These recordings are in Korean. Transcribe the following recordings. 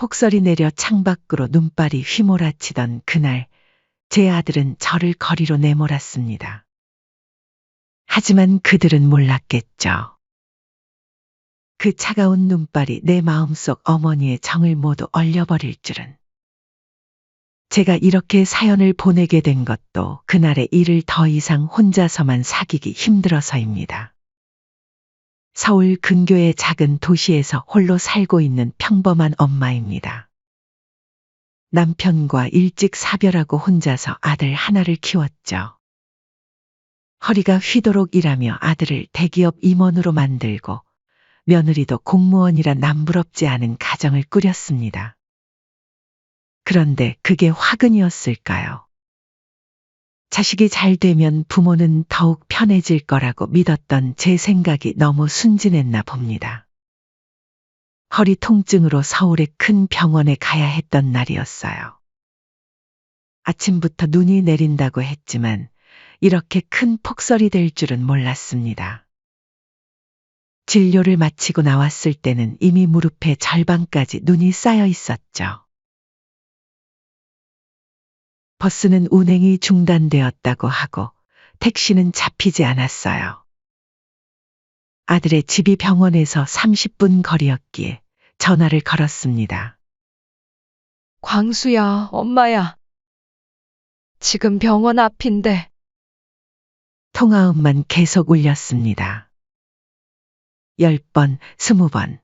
폭설이 내려 창밖으로 눈발이 휘몰아치던 그날 제 아들은 저를 거리로 내몰았습니다. 하지만 그들은 몰랐겠죠. 그 차가운 눈발이 내 마음속 어머니의 정을 모두 얼려버릴 줄은. 제가 이렇게 사연을 보내게 된 것도 그날의 일을 더 이상 혼자서만 사귀기 힘들어서입니다. 서울 근교의 작은 도시에서 홀로 살고 있는 평범한 엄마입니다. 남편과 일찍 사별하고 혼자서 아들 하나를 키웠죠. 허리가 휘도록 일하며 아들을 대기업 임원으로 만들고 며느리도 공무원이라 남부럽지 않은 가정을 꾸렸습니다. 그런데 그게 화근이었을까요? 자식이 잘 되면 부모는 더욱 편해질 거라고 믿었던 제 생각이 너무 순진했나 봅니다. 허리 통증으로 서울의 큰 병원에 가야 했던 날이었어요. 아침부터 눈이 내린다고 했지만 이렇게 큰 폭설이 될 줄은 몰랐습니다. 진료를 마치고 나왔을 때는 이미 무릎의 절반까지 눈이 쌓여 있었죠. 버스는 운행이 중단되었다고 하고 택시는 잡히지 않았어요. 아들의 집이 병원에서 30분 거리였기에 전화를 걸었습니다. 광수야, 엄마야. 지금 병원 앞인데. 통화음만 계속 울렸습니다. 10번, 20번.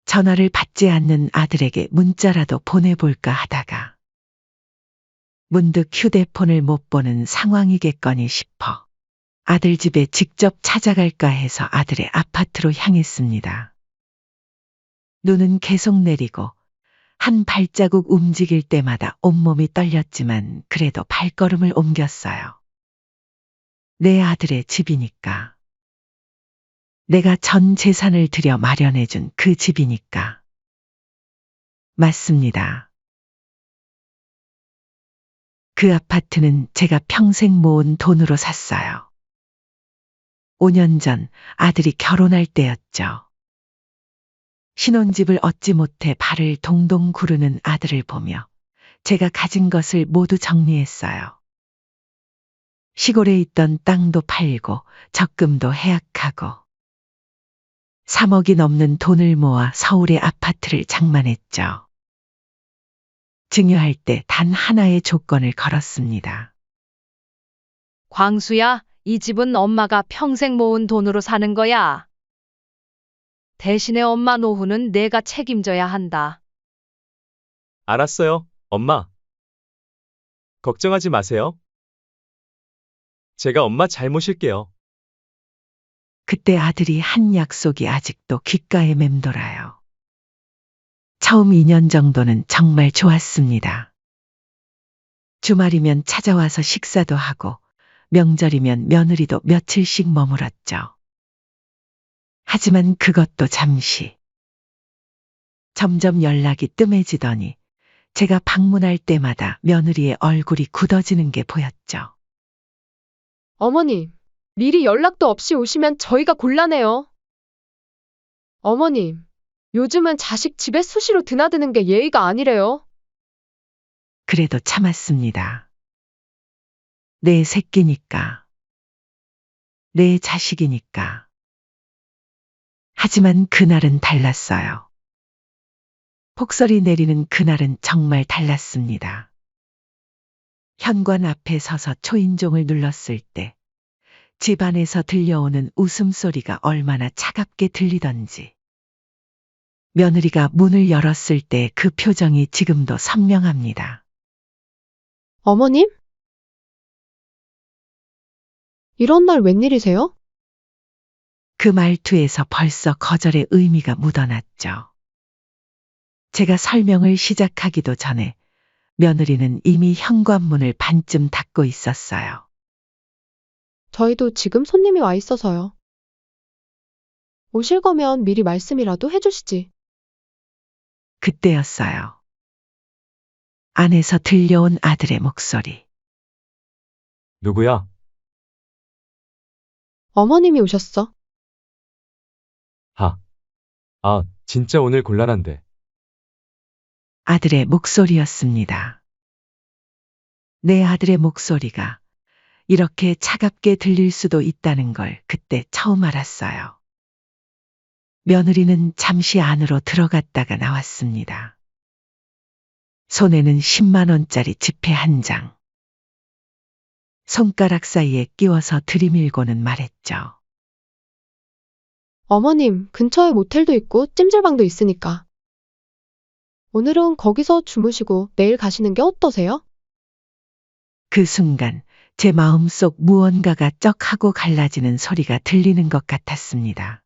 전화를 받지 않는 아들에게 문자라도 보내볼까 하다가 문득 휴대폰을 못 보는 상황이겠거니 싶어 아들 집에 직접 찾아갈까 해서 아들의 아파트로 향했습니다. 눈은 계속 내리고 한 발자국 움직일 때마다 온몸이 떨렸지만 그래도 발걸음을 옮겼어요. 내 아들의 집이니까. 내가 전 재산을 들여 마련해준 그 집이니까. 맞습니다. 그 아파트는 제가 평생 모은 돈으로 샀어요. 5년 전 아들이 결혼할 때였죠. 신혼집을 얻지 못해 발을 동동 구르는 아들을 보며 제가 가진 것을 모두 정리했어요. 시골에 있던 땅도 팔고 적금도 해약하고 3억이 넘는 돈을 모아 서울의 아파트를 장만했죠. 증여할 때 단 하나의 조건을 걸었습니다. 광수야, 이 집은 엄마가 평생 모은 돈으로 사는 거야. 대신에 엄마 노후는 내가 책임져야 한다. 알았어요, 엄마. 걱정하지 마세요. 제가 엄마 잘 모실게요. 그때 아들이 한 약속이 아직도 귓가에 맴돌아요. 처음 2년 정도는 정말 좋았습니다. 주말이면 찾아와서 식사도 하고 명절이면 며느리도 며칠씩 머물었죠. 하지만 그것도 잠시. 점점 연락이 뜸해지더니 제가 방문할 때마다 며느리의 얼굴이 굳어지는 게 보였죠. 어머님, 미리 연락도 없이 오시면 저희가 곤란해요. 어머님, 요즘은 자식 집에 수시로 드나드는 게 예의가 아니래요. 그래도 참았습니다. 내 새끼니까. 내 자식이니까. 하지만 그날은 달랐어요. 폭설이 내리는 그날은 정말 달랐습니다. 현관 앞에 서서 초인종을 눌렀을 때 집 안에서 들려오는 웃음소리가 얼마나 차갑게 들리던지. 며느리가 문을 열었을 때 그 표정이 지금도 선명합니다. 어머님? 이런 날 웬일이세요? 그 말투에서 벌써 거절의 의미가 묻어났죠. 제가 설명을 시작하기도 전에 며느리는 이미 현관문을 반쯤 닫고 있었어요. 저희도 지금 손님이 와 있어서요. 오실 거면 미리 말씀이라도 해주시지. 그때였어요. 안에서 들려온 아들의 목소리. 누구야? 어머님이 오셨어. 진짜 오늘 곤란한데. 아들의 목소리였습니다. 내 아들의 목소리가 이렇게 차갑게 들릴 수도 있다는 걸 그때 처음 알았어요. 며느리는 잠시 안으로 들어갔다가 나왔습니다. 손에는 10만 원짜리 지폐 한 장. 손가락 사이에 끼워서 들이밀고는 말했죠. 어머님, 근처에 모텔도 있고 찜질방도 있으니까. 오늘은 거기서 주무시고 내일 가시는 게 어떠세요? 그 순간 제 마음속 무언가가 쩍 하고 갈라지는 소리가 들리는 것 같았습니다.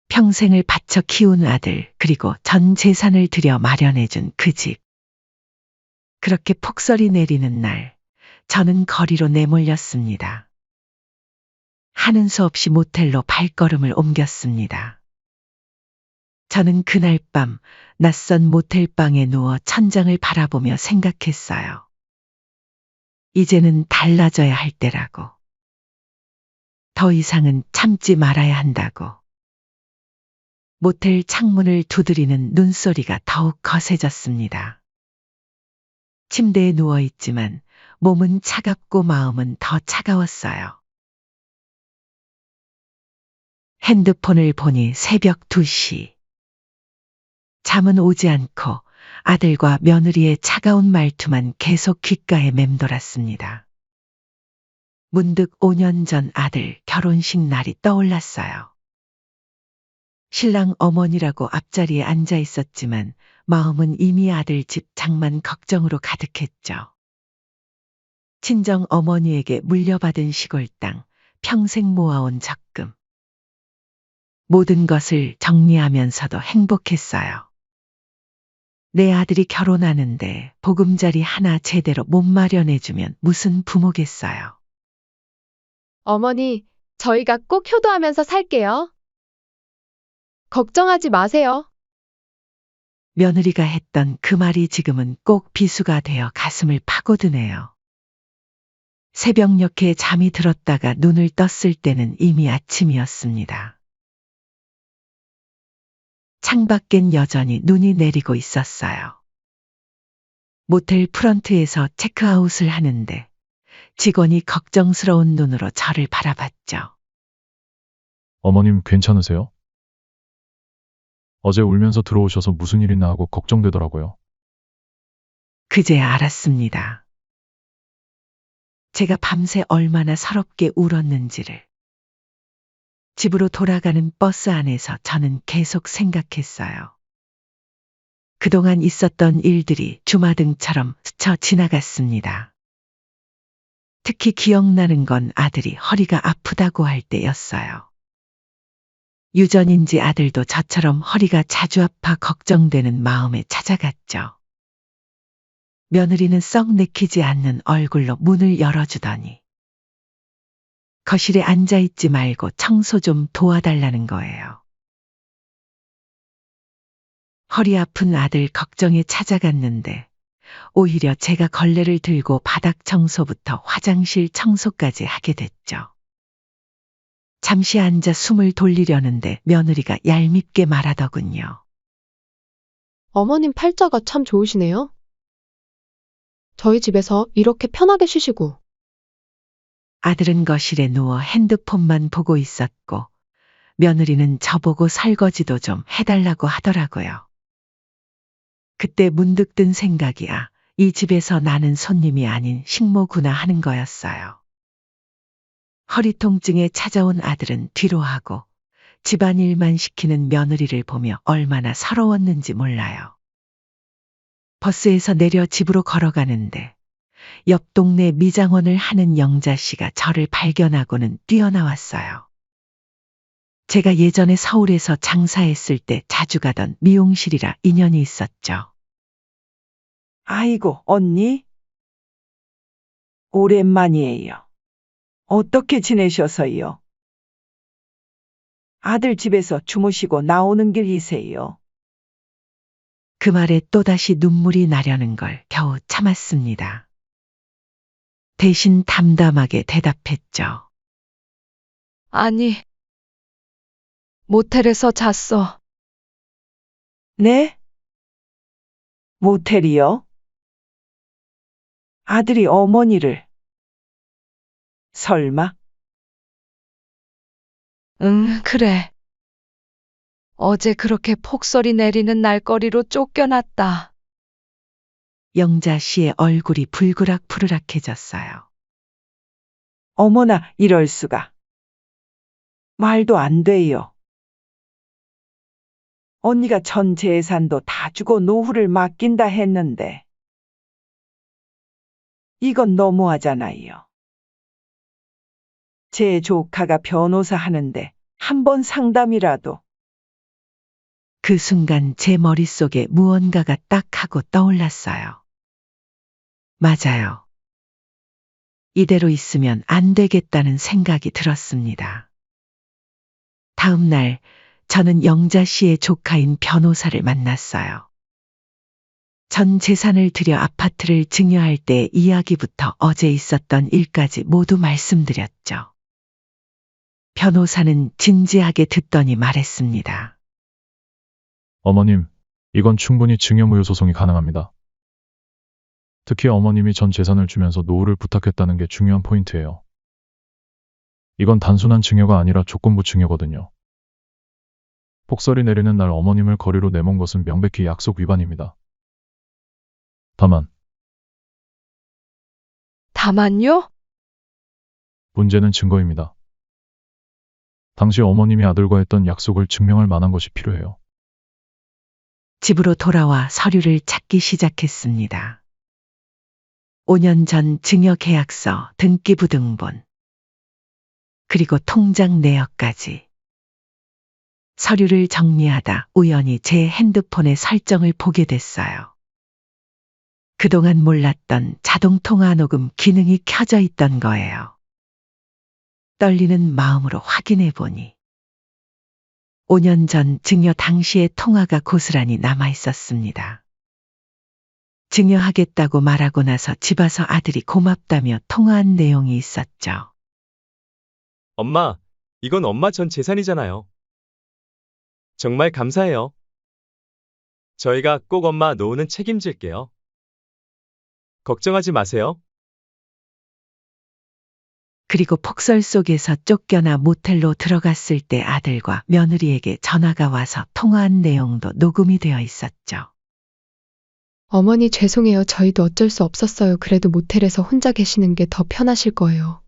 평생을 바쳐 키운 아들, 그리고 전 재산을 들여 마련해준 그 집. 그렇게 폭설이 내리는 날, 저는 거리로 내몰렸습니다. 하는 수 없이 모텔로 발걸음을 옮겼습니다. 저는 그날 밤 낯선 모텔방에 누워 천장을 바라보며 생각했어요. 이제는 달라져야 할 때라고. 더 이상은 참지 말아야 한다고. 모텔 창문을 두드리는 눈소리가 더욱 거세졌습니다. 침대에 누워있지만 몸은 차갑고 마음은 더 차가웠어요. 핸드폰을 보니 새벽 2시. 잠은 오지 않고 아들과 며느리의 차가운 말투만 계속 귓가에 맴돌았습니다. 문득 5년 전 아들 결혼식 날이 떠올랐어요. 신랑 어머니라고 앞자리에 앉아 있었지만 마음은 이미 아들 집 장만 걱정으로 가득했죠. 친정 어머니에게 물려받은 시골 땅, 평생 모아온 적금. 모든 것을 정리하면서도 행복했어요. 내 아들이 결혼하는데 보금자리 하나 제대로 못 마련해주면 무슨 부모겠어요. 어머니, 저희가 꼭 효도하면서 살게요. 걱정하지 마세요. 며느리가 했던 그 말이 지금은 꼭 비수가 되어 가슴을 파고드네요. 새벽녘에 잠이 들었다가 눈을 떴을 때는 이미 아침이었습니다. 창밖엔 여전히 눈이 내리고 있었어요. 모텔 프런트에서 체크아웃을 하는데 직원이 걱정스러운 눈으로 저를 바라봤죠. 어머님 괜찮으세요? 어제 울면서 들어오셔서 무슨 일 있나 하고 걱정되더라고요. 그제야 알았습니다. 제가 밤새 얼마나 서럽게 울었는지를. 집으로 돌아가는 버스 안에서 저는 계속 생각했어요. 그동안 있었던 일들이 주마등처럼 스쳐 지나갔습니다. 특히 기억나는 건 아들이 허리가 아프다고 할 때였어요. 유전인지 아들도 저처럼 허리가 자주 아파 걱정되는 마음에 찾아갔죠. 며느리는 썩 내키지 않는 얼굴로 문을 열어주더니 거실에 앉아있지 말고 청소 좀 도와달라는 거예요. 허리 아픈 아들 걱정에 찾아갔는데 오히려 제가 걸레를 들고 바닥 청소부터 화장실 청소까지 하게 됐죠. 잠시 앉아 숨을 돌리려는데 며느리가 얄밉게 말하더군요. 어머님 팔자가 참 좋으시네요. 저희 집에서 이렇게 편하게 쉬시고. 아들은 거실에 누워 핸드폰만 보고 있었고 며느리는 저보고 설거지도 좀 해달라고 하더라고요. 그때 문득 든 생각이 이 집에서 나는 손님이 아닌 식모구나 하는 거였어요. 허리 통증에 찾아온 아들은 뒤로 하고 집안일만 시키는 며느리를 보며 얼마나 서러웠는지 몰라요. 버스에서 내려 집으로 걸어가는데 옆 동네 미장원을 하는 영자 씨가 저를 발견하고는 뛰어나왔어요. 제가 예전에 서울에서 장사했을 때 자주 가던 미용실이라 인연이 있었죠. 아이고, 언니? 오랜만이에요. 어떻게 지내셔서요? 아들 집에서 주무시고 나오는 길이세요. 그 말에 또다시 눈물이 나려는 걸 겨우 참았습니다. 대신 담담하게 대답했죠. 아니, 모텔에서 잤어. 네? 모텔이요? 아들이 어머니를. 설마? 응, 그래. 어제 그렇게 폭설이 내리는 날거리로 쫓겨났다. 영자 씨의 얼굴이 불그락푸르락해졌어요. 어머나, 이럴 수가. 말도 안 돼요. 언니가 전 재산도 다 주고 노후를 맡긴다 했는데. 이건 너무하잖아요. 제 조카가 변호사 하는데 한 번 상담이라도. 그 순간 제 머릿속에 무언가가 딱 하고 떠올랐어요. 맞아요. 이대로 있으면 안 되겠다는 생각이 들었습니다. 다음 날, 저는 영자 씨의 조카인 변호사를 만났어요. 전 재산을 들여 아파트를 증여할 때 이야기부터 어제 있었던 일까지 모두 말씀드렸죠. 변호사는 진지하게 듣더니 말했습니다. 어머님, 이건 충분히 증여무효 소송이 가능합니다. 특히 어머님이 전 재산을 주면서 노후를 부탁했다는 게 중요한 포인트예요. 이건 단순한 증여가 아니라 조건부 증여거든요. 폭설이 내리는 날 어머님을 거리로 내몬 것은 명백히 약속 위반입니다. 다만요? 문제는 증거입니다. 당시 어머님이 아들과 했던 약속을 증명할 만한 것이 필요해요. 집으로 돌아와 서류를 찾기 시작했습니다. 5년 전 증여계약서, 등기부등본, 그리고 통장 내역까지. 서류를 정리하다 우연히 제 핸드폰의 설정을 보게 됐어요. 그동안 몰랐던 자동통화 녹음 기능이 켜져 있던 거예요. 떨리는 마음으로 확인해 보니 5년 전 증여 당시의 통화가 고스란히 남아 있었습니다. 증여하겠다고 말하고 나서 집 와서 아들이 고맙다며 통화한 내용이 있었죠. 엄마, 이건 엄마 전 재산이잖아요. 정말 감사해요. 저희가 꼭 엄마 노후는 책임질게요. 걱정하지 마세요. 그리고 폭설 속에서 쫓겨나 모텔로 들어갔을 때 아들과 며느리에게 전화가 와서 통화한 내용도 녹음이 되어 있었죠. 어머니 죄송해요. 저희도 어쩔 수 없었어요. 그래도 모텔에서 혼자 계시는 게 더 편하실 거예요.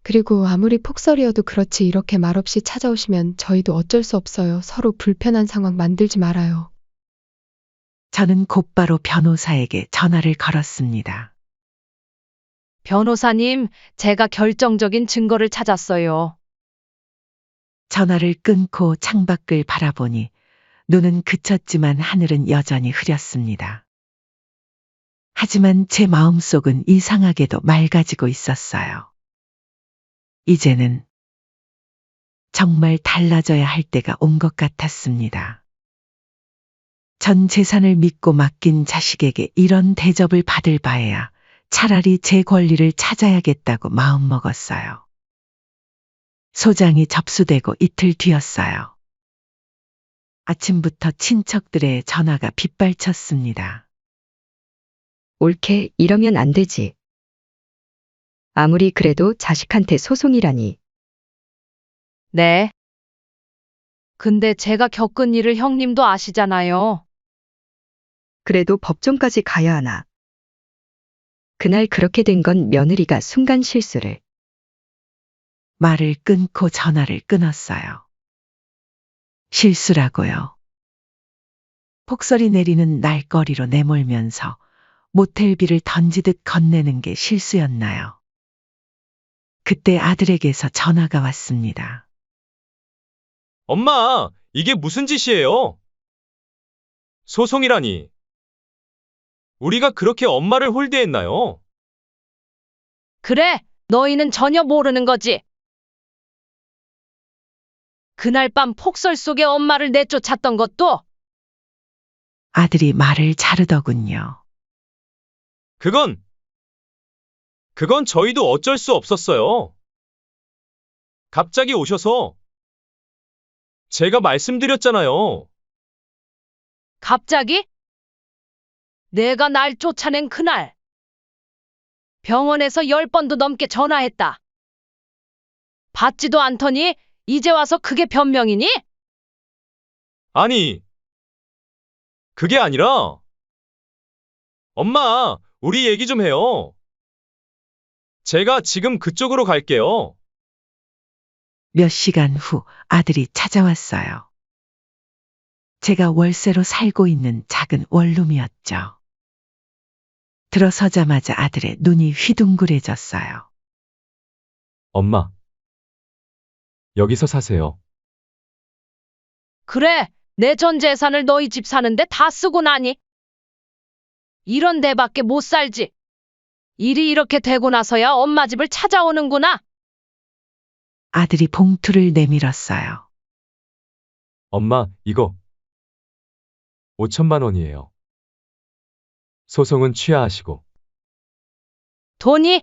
그리고 아무리 폭설이어도 그렇지 이렇게 말없이 찾아오시면 저희도 어쩔 수 없어요. 서로 불편한 상황 만들지 말아요. 저는 곧바로 변호사에게 전화를 걸었습니다. 변호사님, 제가 결정적인 증거를 찾았어요. 전화를 끊고 창밖을 바라보니 눈은 그쳤지만 하늘은 여전히 흐렸습니다. 하지만 제 마음속은 이상하게도 맑아지고 있었어요. 이제는 정말 달라져야 할 때가 온 것 같았습니다. 전 재산을 믿고 맡긴 자식에게 이런 대접을 받을 바에야 차라리 제 권리를 찾아야겠다고 마음먹었어요. 소장이 접수되고 이틀 뒤였어요. 아침부터 친척들의 전화가 빗발쳤습니다. 옳게 이러면 안 되지. 아무리 그래도 자식한테 소송이라니. 네. 근데 제가 겪은 일을 형님도 아시잖아요. 그래도 법정까지 가야 하나. 그날 그렇게 된 건 며느리가 순간 실수를. 말을 끊고 전화를 끊었어요. 실수라고요. 폭설이 내리는 날거리로 내몰면서 모텔비를 던지듯 건네는 게 실수였나요? 그때 아들에게서 전화가 왔습니다. 엄마, 이게 무슨 짓이에요? 소송이라니. 우리가 그렇게 엄마를 홀대했나요? 그래, 너희는 전혀 모르는 거지. 그날 밤 폭설 속에 엄마를 내쫓았던 것도 아들이 말을 자르더군요. 그건 저희도 어쩔 수 없었어요. 갑자기 오셔서. 제가 말씀드렸잖아요. 갑자기? 내가 날 쫓아낸 그날. 병원에서 10번도 넘게 전화했다. 받지도 않더니 이제 와서 그게 변명이니? 아니, 그게 아니라, 엄마, 우리 얘기 좀 해요. 제가 지금 그쪽으로 갈게요. 몇 시간 후 아들이 찾아왔어요. 제가 월세로 살고 있는 작은 원룸이었죠. 들어서자마자 아들의 눈이 휘둥그레졌어요. 엄마, 여기서 사세요. 그래, 내 전 재산을 너희 집 사는데 다 쓰고 나니? 이런 데밖에 못 살지. 일이 이렇게 되고 나서야 엄마 집을 찾아오는구나. 아들이 봉투를 내밀었어요. 엄마, 이거 5천만 원이에요. 소송은 취하하시고. 돈이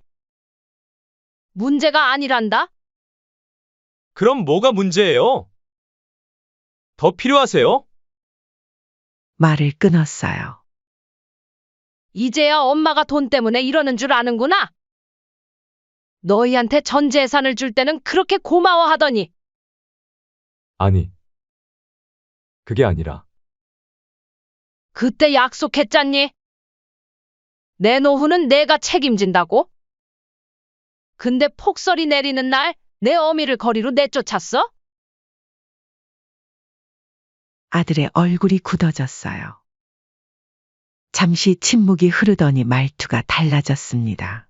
문제가 아니란다. 그럼 뭐가 문제예요? 더 필요하세요? 말을 끊었어요. 이제야 엄마가 돈 때문에 이러는 줄 아는구나. 너희한테 전 재산을 줄 때는 그렇게 고마워하더니. 아니, 그게 아니라. 그때 약속했잖니. 내 노후는 내가 책임진다고. 근데 폭설이 내리는 날 내 어미를 거리로 내쫓았어? 아들의 얼굴이 굳어졌어요. 잠시 침묵이 흐르더니 말투가 달라졌습니다.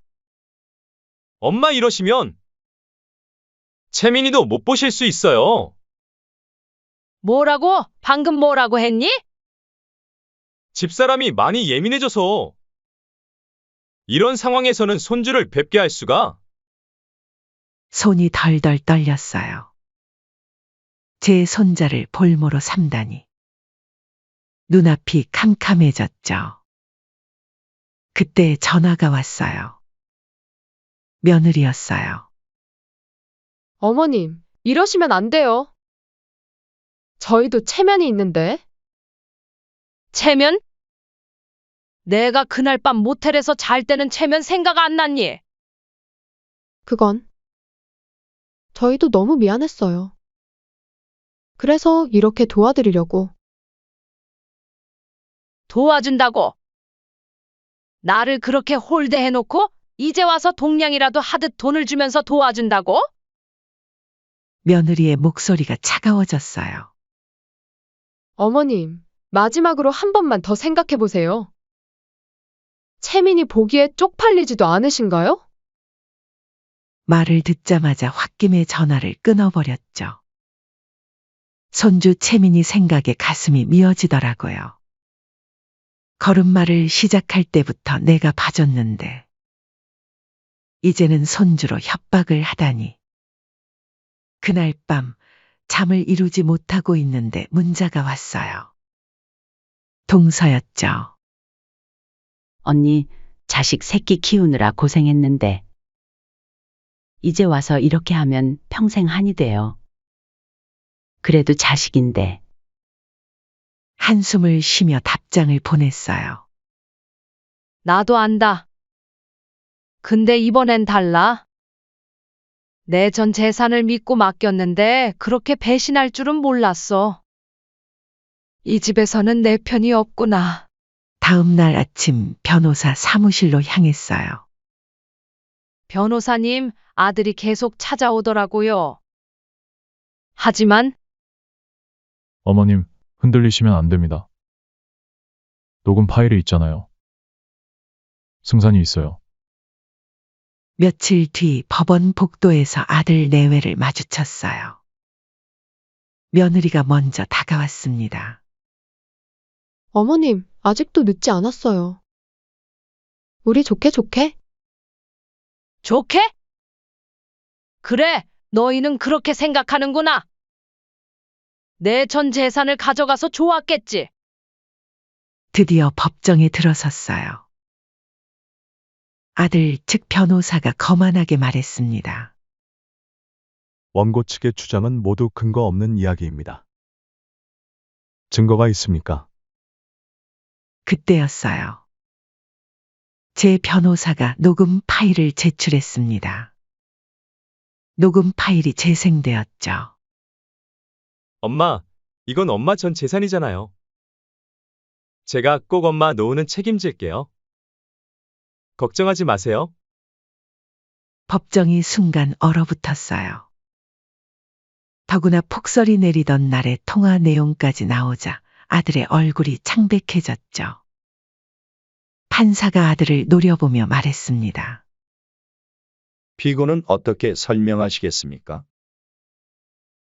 엄마 이러시면 채민이도 못 보실 수 있어요. 뭐라고? 방금 뭐라고 했니? 집사람이 많이 예민해져서 이런 상황에서는 손주를 뵙게 할 수가. 손이 덜덜 떨렸어요. 제 손자를 볼모로 삼다니. 눈앞이 캄캄해졌죠. 그때 전화가 왔어요. 며느리였어요. 어머님, 이러시면 안 돼요. 저희도 체면이 있는데. 체면? 내가 그날 밤 모텔에서 잘 때는 체면 생각 안 났니? 그건 저희도 너무 미안했어요. 그래서 이렇게 도와드리려고. 도와준다고. 나를 그렇게 홀대해놓고 이제 와서 동냥이라도 하듯 돈을 주면서 도와준다고? 며느리의 목소리가 차가워졌어요. 어머님, 마지막으로 한 번만 더 생각해 보세요. 채민이 보기에 쪽팔리지도 않으신가요? 말을 듣자마자 홧김에 전화를 끊어버렸죠. 손주 채민이 생각에 가슴이 미어지더라고요. 걸음마를 시작할 때부터 내가 봐줬는데 이제는 손주로 협박을 하다니. 그날 밤 잠을 이루지 못하고 있는데 문자가 왔어요. 동서였죠. 언니, 자식 새끼 키우느라 고생했는데 이제 와서 이렇게 하면 평생 한이 돼요. 그래도 자식인데. 한숨을 쉬며 답장을 보냈어요. 나도 안다. 근데 이번엔 달라. 내 전 재산을 믿고 맡겼는데 그렇게 배신할 줄은 몰랐어. 이 집에서는 내 편이 없구나. 다음 날 아침 변호사 사무실로 향했어요. 변호사님, 아들이 계속 찾아오더라고요. 하지만 어머님, 흔들리시면 안 됩니다. 녹음 파일이 있잖아요. 승산이 있어요. 며칠 뒤 법원 복도에서 아들 내외를 마주쳤어요. 며느리가 먼저 다가왔습니다. 어머님, 아직도 늦지 않았어요. 우리 좋게. 좋게? 그래, 너희는 그렇게 생각하는구나. 내 전 재산을 가져가서 좋았겠지. 드디어 법정에 들어섰어요. 아들 즉 변호사가 거만하게 말했습니다. 원고 측의 주장은 모두 근거 없는 이야기입니다. 증거가 있습니까? 그때였어요. 제 변호사가 녹음 파일을 제출했습니다. 녹음 파일이 재생되었죠. 엄마, 이건 엄마 전 재산이잖아요. 제가 꼭 엄마 노후는 책임질게요. 걱정하지 마세요. 법정이 순간 얼어붙었어요. 더구나 폭설이 내리던 날의 통화 내용까지 나오자 아들의 얼굴이 창백해졌죠. 판사가 아들을 노려보며 말했습니다. 피고는 어떻게 설명하시겠습니까?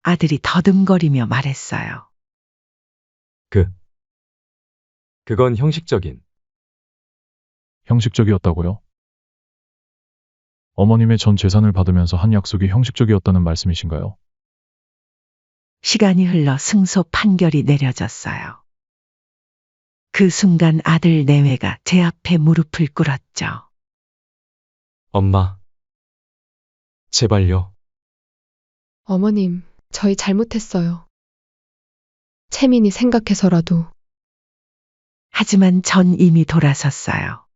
아들이 더듬거리며 말했어요. 그건 형식적인. 형식적이었다고요? 어머님의 전 재산을 받으면서 한 약속이 형식적이었다는 말씀이신가요? 시간이 흘러 승소 판결이 내려졌어요. 그 순간 아들 내외가 제 앞에 무릎을 꿇었죠. 엄마, 제발요. 어머님, 저희 잘못했어요. 채민이 생각해서라도. 하지만 전 이미 돌아섰어요.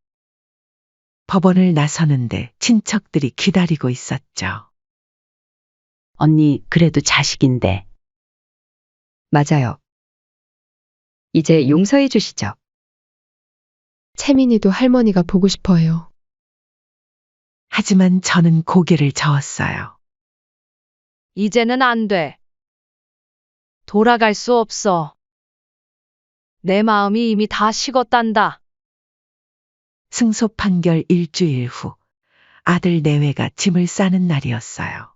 법원을 나서는데 친척들이 기다리고 있었죠. 언니, 그래도 자식인데. 맞아요. 이제 용서해 주시죠. 채민이도 할머니가 보고 싶어 해요. 하지만 저는 고개를 저었어요. 이제는 안 돼. 돌아갈 수 없어. 내 마음이 이미 다 식었단다. 승소 판결 일주일 후 아들 내외가 짐을 싸는 날이었어요.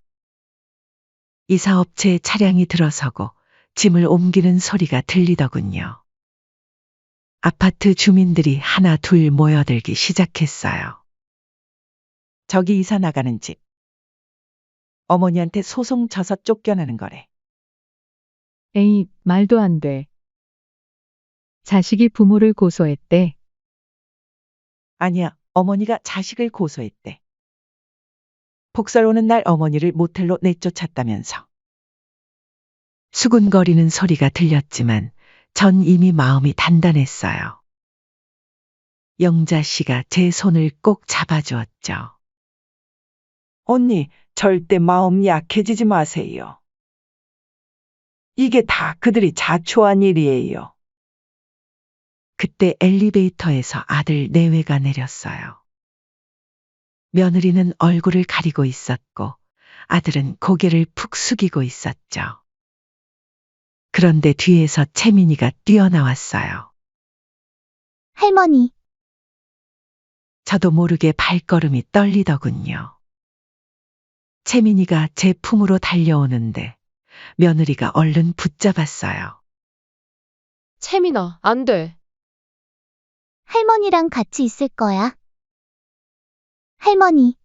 이사업체에 차량이 들어서고 짐을 옮기는 소리가 들리더군요. 아파트 주민들이 하나 둘 모여들기 시작했어요. 저기 이사 나가는 집. 어머니한테 소송 져서 쫓겨나는 거래. 에이, 말도 안 돼. 자식이 부모를 고소했대. 아니야, 어머니가 자식을 고소했대. 폭설 오는 날 어머니를 모텔로 내쫓았다면서. 수군거리는 소리가 들렸지만 전 이미 마음이 단단했어요. 영자 씨가 제 손을 꼭 잡아주었죠. 언니, 절대 마음 약해지지 마세요. 이게 다 그들이 자초한 일이에요. 그때 엘리베이터에서 아들 내외가 내렸어요. 며느리는 얼굴을 가리고 있었고 아들은 고개를 푹 숙이고 있었죠. 그런데 뒤에서 채민이가 뛰어나왔어요. 할머니, 저도 모르게 발걸음이 떨리더군요. 채민이가 제 품으로 달려오는데 며느리가 얼른 붙잡았어요. 채민아, 안 돼. 할머니랑 같이 있을 거야. 할머니,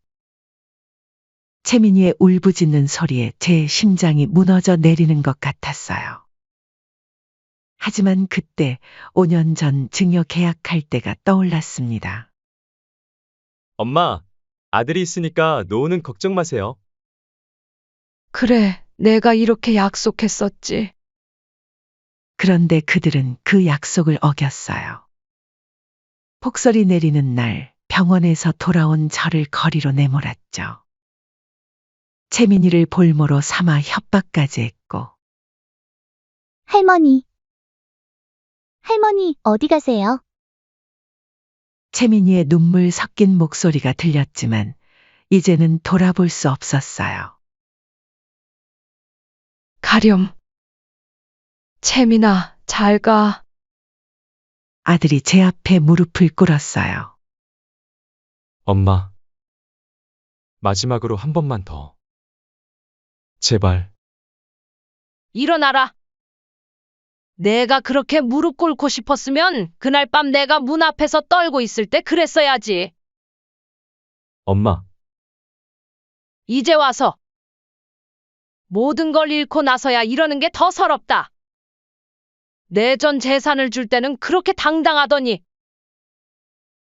채민이의 울부짖는 소리에 제 심장이 무너져 내리는 것 같았어요. 하지만 그때 5년 전 증여 계약할 때가 떠올랐습니다. 엄마, 아들이 있으니까 노후는 걱정 마세요. 그래, 내가 이렇게 약속했었지. 그런데 그들은 그 약속을 어겼어요. 폭설이 내리는 날 병원에서 돌아온 저를 거리로 내몰았죠. 채민이를 볼모로 삼아 협박까지 했고 할머니. 할머니, 어디 가세요? 채민이의 눈물 섞인 목소리가 들렸지만 이제는 돌아볼 수 없었어요. 가렴. 채민아, 잘 가. 아들이 제 앞에 무릎을 꿇었어요. 엄마, 마지막으로 한 번만 더. 제발. 일어나라. 내가 그렇게 무릎 꿇고 싶었으면 그날 밤 내가 문 앞에서 떨고 있을 때 그랬어야지. 엄마, 이제 와서. 모든 걸 잃고 나서야 이러는 게 더 서럽다. 내 전 재산을 줄 때는 그렇게 당당하더니.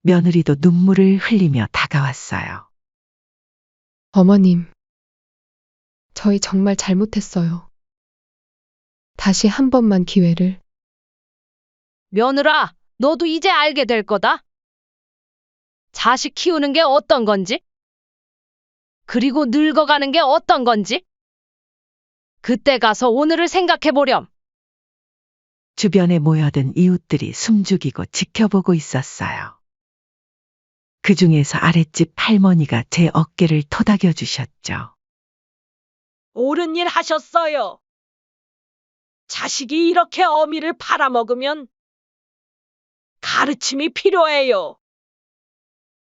며느리도 눈물을 흘리며 다가왔어요. 어머님, 저희 정말 잘못했어요. 다시 한 번만 기회를. 며느라, 너도 이제 알게 될 거다. 자식 키우는 게 어떤 건지? 그리고 늙어가는 게 어떤 건지? 그때 가서 오늘을 생각해 보렴. 주변에 모여든 이웃들이 숨죽이고 지켜보고 있었어요. 그 중에서 아랫집 할머니가 제 어깨를 토닥여 주셨죠. 옳은 일 하셨어요. 자식이 이렇게 어미를 팔아먹으면 가르침이 필요해요.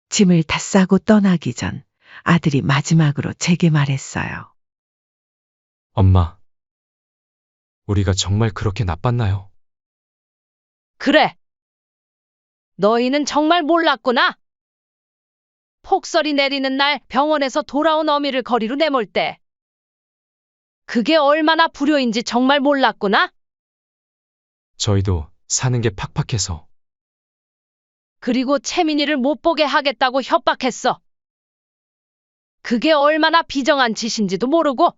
짐을 다 싸고 떠나기 전 아들이 마지막으로 제게 말했어요. 엄마, 우리가 정말 그렇게 나빴나요? 그래. 너희는 정말 몰랐구나. 폭설이 내리는 날 병원에서 돌아온 어미를 거리로 내몰 때. 그게 얼마나 불효인지 정말 몰랐구나. 저희도 사는 게 팍팍해서. 그리고 채민이를 못 보게 하겠다고 협박했어. 그게 얼마나 비정한 짓인지도 모르고.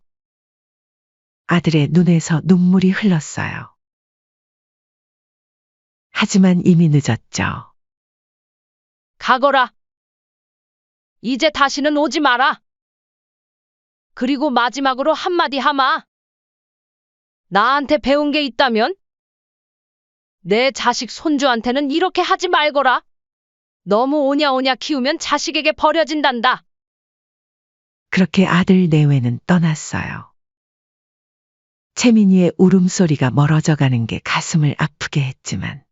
아들의 눈에서 눈물이 흘렀어요. 하지만 이미 늦었죠. 가거라. 이제 다시는 오지 마라. 그리고 마지막으로 한마디 하마. 나한테 배운 게 있다면? 내 자식 손주한테는 이렇게 하지 말거라. 너무 오냐오냐 키우면 자식에게 버려진단다. 그렇게 아들 내외는 떠났어요. 채민이의 울음소리가 멀어져 가는 게 가슴을 아프게 했지만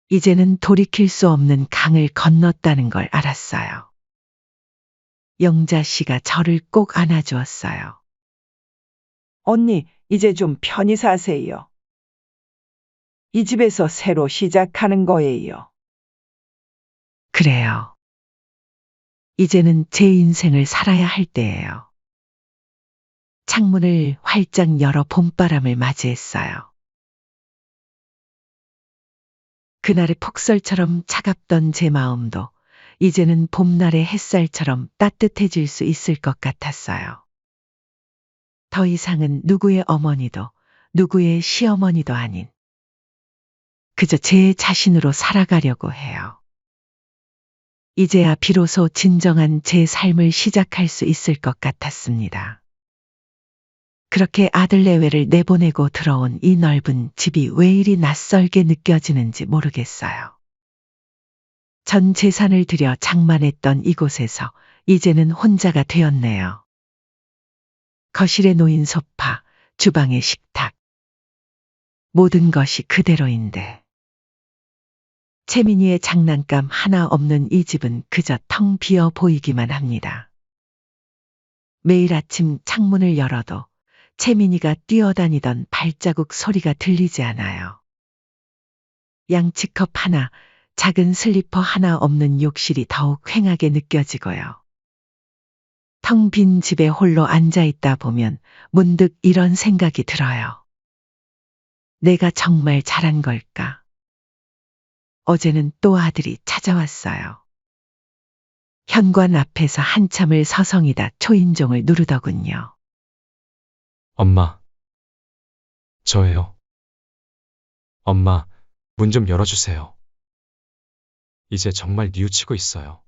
이제는 돌이킬 수 없는 강을 건넜다는 걸 알았어요. 영자 씨가 저를 꼭 안아주었어요. 언니, 이제 좀 편히 사세요. 이 집에서 새로 시작하는 거예요. 그래요. 이제는 제 인생을 살아야 할 때예요. 창문을 활짝 열어 봄바람을 맞이했어요. 그날의 폭설처럼 차갑던 제 마음도 이제는 봄날의 햇살처럼 따뜻해질 수 있을 것 같았어요. 더 이상은 누구의 어머니도 누구의 시어머니도 아닌 그저 제 자신으로 살아가려고 해요. 이제야 비로소 진정한 제 삶을 시작할 수 있을 것 같았습니다. 그렇게 아들 내외를 내보내고 들어온 이 넓은 집이 왜 이리 낯설게 느껴지는지 모르겠어요. 전 재산을 들여 장만했던 이곳에서 이제는 혼자가 되었네요. 거실에 놓인 소파, 주방의 식탁. 모든 것이 그대로인데. 채민이의 장난감 하나 없는 이 집은 그저 텅 비어 보이기만 합니다. 매일 아침 창문을 열어도 채민이가 뛰어다니던 발자국 소리가 들리지 않아요. 양치컵 하나, 작은 슬리퍼 하나 없는 욕실이 더욱 휑하게 느껴지고요. 텅 빈 집에 홀로 앉아 있다 보면 문득 이런 생각이 들어요. 내가 정말 잘한 걸까? 어제는 또 아들이 찾아왔어요. 현관 앞에서 한참을 서성이다 초인종을 누르더군요. 엄마, 저예요. 엄마, 문 좀 열어주세요. 이제 정말 뉘우치고 있어요.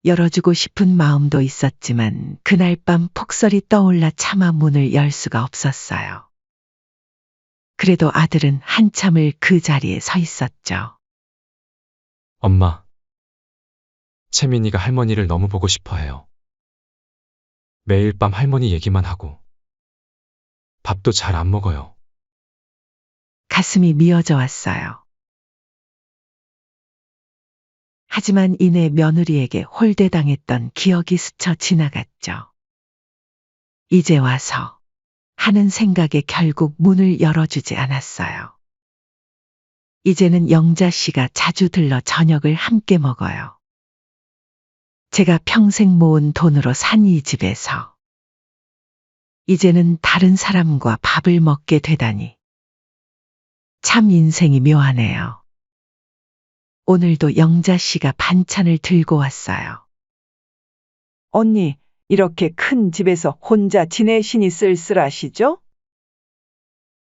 열어주고 싶은 마음도 있었지만 그날 밤 폭설이 떠올라 차마 문을 열 수가 없었어요. 그래도 아들은 한참을 그 자리에 서 있었죠. 엄마, 채민이가 할머니를 너무 보고 싶어 해요. 매일 밤 할머니 얘기만 하고 밥도 잘 안 먹어요. 가슴이 미어져 왔어요. 하지만 이내 며느리에게 홀대당했던 기억이 스쳐 지나갔죠. 이제 와서 하는 생각에 결국 문을 열어주지 않았어요. 이제는 영자 씨가 자주 들러 저녁을 함께 먹어요. 제가 평생 모은 돈으로 산 이 집에서 이제는 다른 사람과 밥을 먹게 되다니. 참 인생이 묘하네요. 오늘도 영자 씨가 반찬을 들고 왔어요. 언니, 이렇게 큰 집에서 혼자 지내시니 쓸쓸하시죠?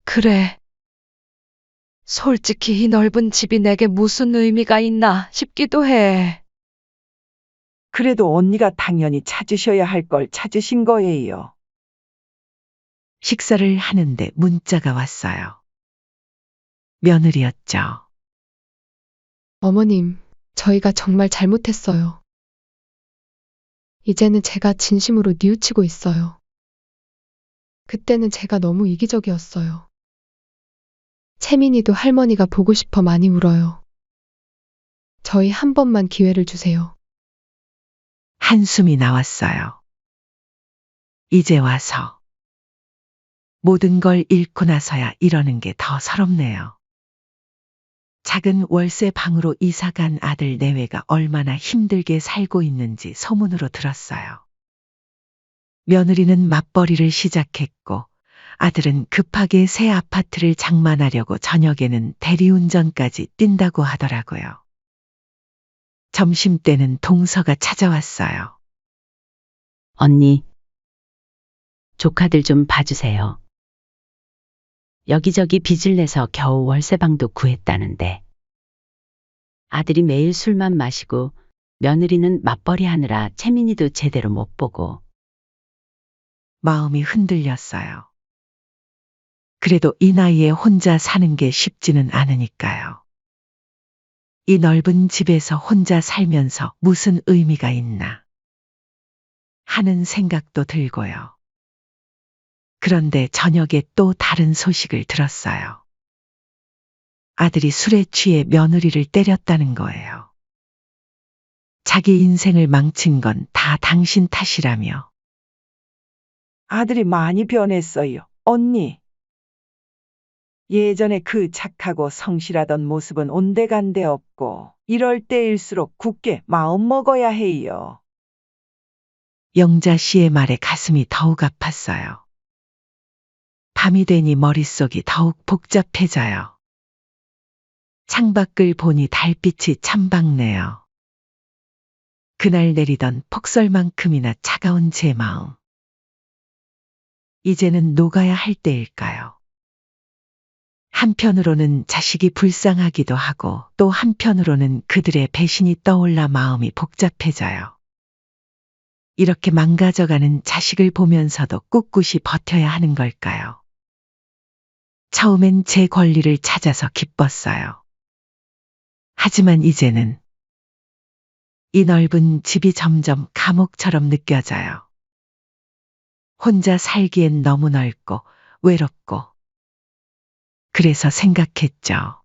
그래. 솔직히 이 넓은 집이 내게 무슨 의미가 있나 싶기도 해. 그래도 언니가 당연히 찾으셔야 할 걸 찾으신 거예요. 식사를 하는데 문자가 왔어요. 며느리였죠. 어머님, 저희가 정말 잘못했어요. 이제는 제가 진심으로 뉘우치고 있어요. 그때는 제가 너무 이기적이었어요. 채민이도 할머니가 보고 싶어 많이 울어요. 저희 한 번만 기회를 주세요. 한숨이 나왔어요. 이제 와서 모든 걸 잃고 나서야 이러는 게 더 서럽네요. 작은 월세 방으로 이사간 아들 내외가 얼마나 힘들게 살고 있는지 소문으로 들었어요. 며느리는 맞벌이를 시작했고 아들은 급하게 새 아파트를 장만하려고 저녁에는 대리운전까지 뛴다고 하더라고요. 점심때는 동서가 찾아왔어요. 언니, 조카들 좀 봐주세요. 여기저기 빚을 내서 겨우 월세방도 구했다는데. 아들이 매일 술만 마시고 며느리는 맞벌이 하느라 채민이도 제대로 못 보고. 마음이 흔들렸어요. 그래도 이 나이에 혼자 사는 게 쉽지는 않으니까요. 이 넓은 집에서 혼자 살면서 무슨 의미가 있나 하는 생각도 들고요. 그런데 저녁에 또 다른 소식을 들었어요. 아들이 술에 취해 며느리를 때렸다는 거예요. 자기 인생을 망친 건 다 당신 탓이라며. 아들이 많이 변했어요, 언니. 예전에 그 착하고 성실하던 모습은 온데간데 없고 이럴 때일수록 굳게 마음 먹어야 해요. 영자 씨의 말에 가슴이 더욱 아팠어요. 밤이 되니 머릿속이 더욱 복잡해져요. 창밖을 보니 달빛이 참 밝네요. 그날 내리던 폭설만큼이나 차가운 제 마음. 이제는 녹아야 할 때일까요? 한편으로는 자식이 불쌍하기도 하고 또 한편으로는 그들의 배신이 떠올라 마음이 복잡해져요. 이렇게 망가져가는 자식을 보면서도 꿋꿋이 버텨야 하는 걸까요? 처음엔 제 권리를 찾아서 기뻤어요. 하지만 이제는 이 넓은 집이 점점 감옥처럼 느껴져요. 혼자 살기엔 너무 넓고 외롭고. 그래서 생각했죠.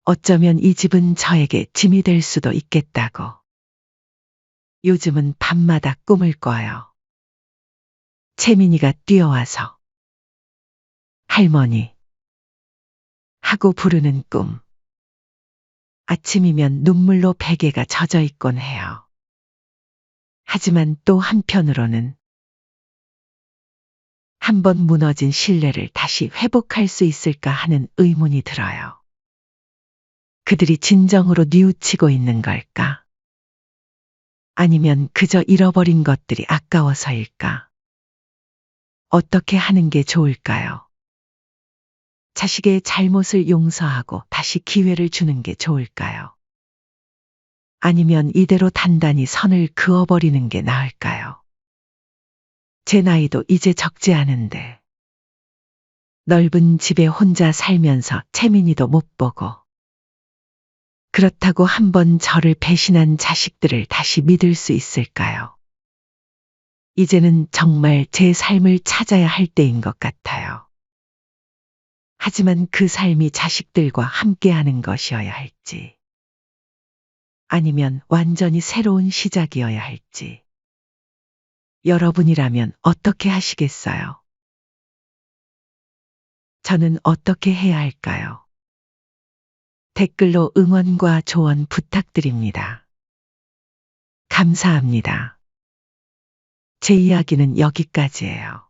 어쩌면 이 집은 저에게 짐이 될 수도 있겠다고. 요즘은 밤마다 꿈을 꿔요. 채민이가 뛰어와서 할머니 하고 부르는 꿈. 아침이면 눈물로 베개가 젖어 있곤 해요. 하지만 또 한편으로는 한번 무너진 신뢰를 다시 회복할 수 있을까 하는 의문이 들어요. 그들이 진정으로 뉘우치고 있는 걸까? 아니면 그저 잃어버린 것들이 아까워서일까? 어떻게 하는 게 좋을까요? 자식의 잘못을 용서하고 다시 기회를 주는 게 좋을까요? 아니면 이대로 단단히 선을 그어버리는 게 나을까요? 제 나이도 이제 적지 않은데. 넓은 집에 혼자 살면서 채민이도 못 보고. 그렇다고 한번 저를 배신한 자식들을 다시 믿을 수 있을까요? 이제는 정말 제 삶을 찾아야 할 때인 것 같아요. 하지만 그 삶이 자식들과 함께하는 것이어야 할지, 아니면 완전히 새로운 시작이어야 할지. 여러분이라면 어떻게 하시겠어요? 저는 어떻게 해야 할까요? 댓글로 응원과 조언 부탁드립니다. 감사합니다. 제 이야기는 여기까지예요.